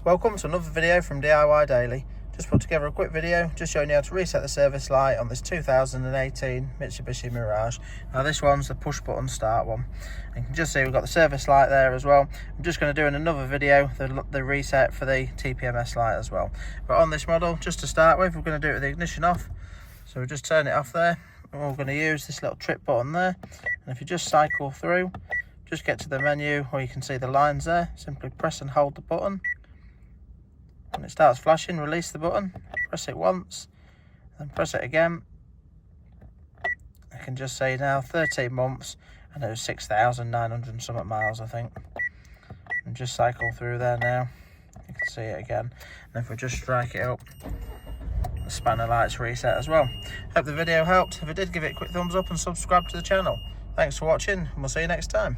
Welcome to another video from DIY Daily. Just put together a quick video just showing you how to reset the service light on this 2018 Mitsubishi Mirage. Now this one's the push button start one. And you can just see we've got the service light there as well. I'm just going to do in another video the reset for the TPMS light as well. But on this model, just to start with, we're going to do it with the ignition off. So we'll just turn it off there. And we're going to use this little trip button there. And if you just cycle through, just get to the menu where you can see the lines there. Simply press and hold the button. When it starts flashing, release the button, press it once, then press it again. I can just say now 13 months and it was 6,900 and something miles, I think. And just cycle through there now. You can see it again. And if we just strike it up, the spanner light's reset as well. Hope the video helped. If it did, give it a quick thumbs up and subscribe to the channel. Thanks for watching, and we'll see you next time.